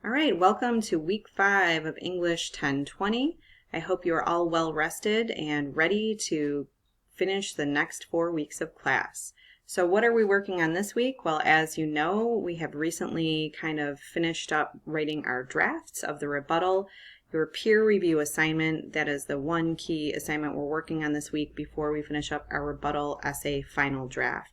All right, welcome to week 5 of English 1020. I hope you are all well rested and ready to finish the next 4 weeks of class. So what are we working on this week? Well, as you know, we have recently kind of finished up writing our drafts of the rebuttal. Your peer review assignment, that is the one key assignment we're working on this week before we finish up our rebuttal essay final draft.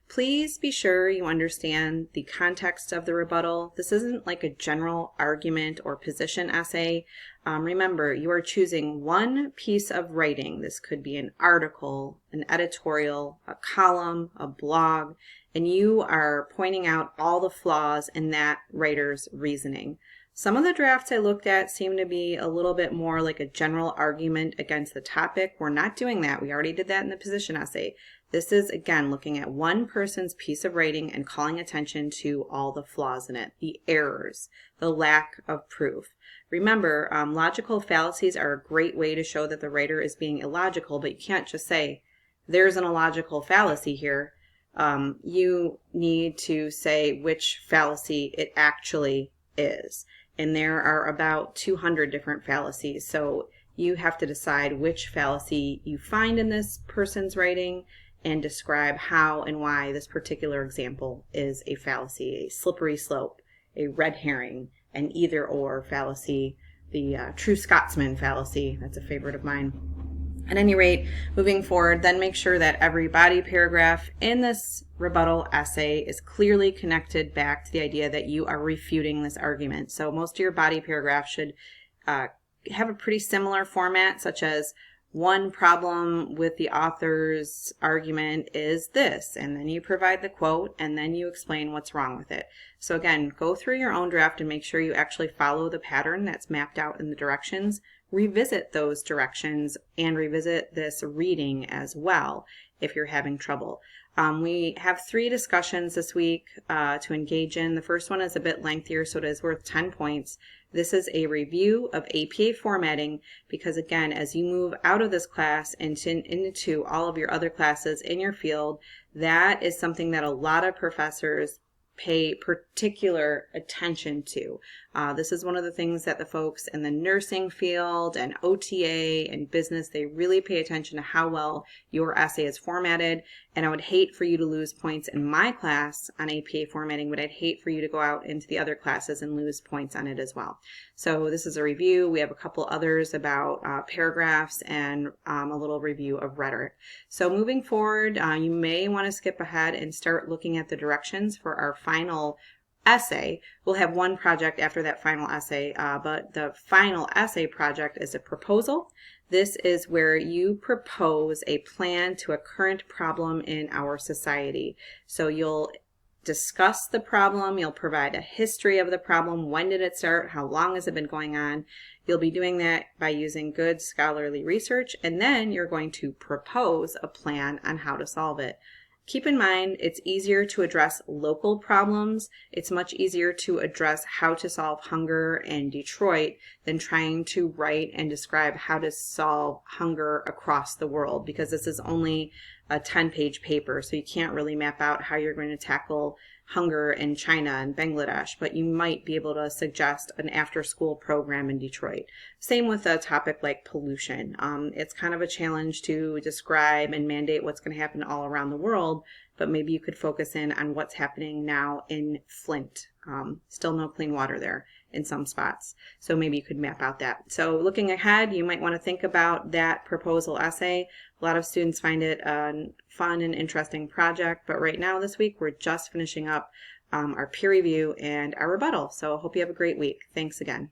Please be sure you understand the context of the rebuttal. This isn't like a general argument or position essay. Remember, you are choosing one piece of writing. This could be an article, an editorial, a column, a blog, and you are pointing out all the flaws in that writer's reasoning. Some of the drafts I looked at seem to be a little bit more like a general argument against the topic. We're not doing that. We already did that in the position essay. This is, again, looking at one person's piece of writing and calling attention to all the flaws in it, the errors, the lack of proof. Remember, logical fallacies are a great way to show that the writer is being illogical, but you can't just say, there's an illogical fallacy here. You need to say which fallacy it actually is. And there are about 200 different fallacies. So you have to decide which fallacy you find in this person's writing and describe how and why this particular example is a fallacy, a slippery slope, a red herring, an either-or fallacy, the true Scotsman fallacy. That's a favorite of mine. At any rate, moving forward, then make sure that every body paragraph in this rebuttal essay is clearly connected back to the idea that you are refuting this argument. So most of your body paragraphs should have a pretty similar format, such as one problem with the author's argument is this, and then you provide the quote, and then you explain what's wrong with it. So again, go through your own draft and make sure you actually follow the pattern that's mapped out in the directions. Revisit those directions and revisit this reading as well if you're having trouble. We have 3 discussions this week to engage in. The first one is a bit lengthier, so it is worth 10 points. This is a review of APA formatting because, again, as you move out of this class and into all of your other classes in your field, that is something that a lot of professors pay particular attention to. This is one of the things that the folks in the nursing field and OTA and business, they really pay attention to how well your essay is formatted. And I would hate for you to lose points in my class on APA formatting, but I'd hate for you to go out into the other classes and lose points on it as well. So this is a review. We have a couple others about paragraphs and a little review of rhetoric. So moving forward, you may want to skip ahead and start looking at the directions for our final essay. We'll have one project after that final essay, but the final essay project is a proposal. This is where you propose a plan to a current problem in our society. So you'll discuss the problem, you'll provide a history of the problem, when did it start, how long has it been going on. You'll be doing that by using good scholarly research, and then you're going to propose a plan on how to solve it. Keep in mind, it's easier to address local problems. It's much easier to address how to solve hunger in Detroit than trying to write and describe how to solve hunger across the world, because this is only a 10-page paper, so you can't really map out how you're going to tackle hunger in China and Bangladesh, but you might be able to suggest an after-school program in Detroit. Same with a topic like pollution. It's kind of a challenge to describe and mandate what's going to happen all around the world, but maybe you could focus in on what's happening now in Flint. Still no clean water there in some spots. So maybe you could map out that. So looking ahead, you might want to think about that proposal essay. A lot of students find it a fun and interesting project, but right now this week we're just finishing up our peer review and our rebuttal. So I hope you have a great week. Thanks again.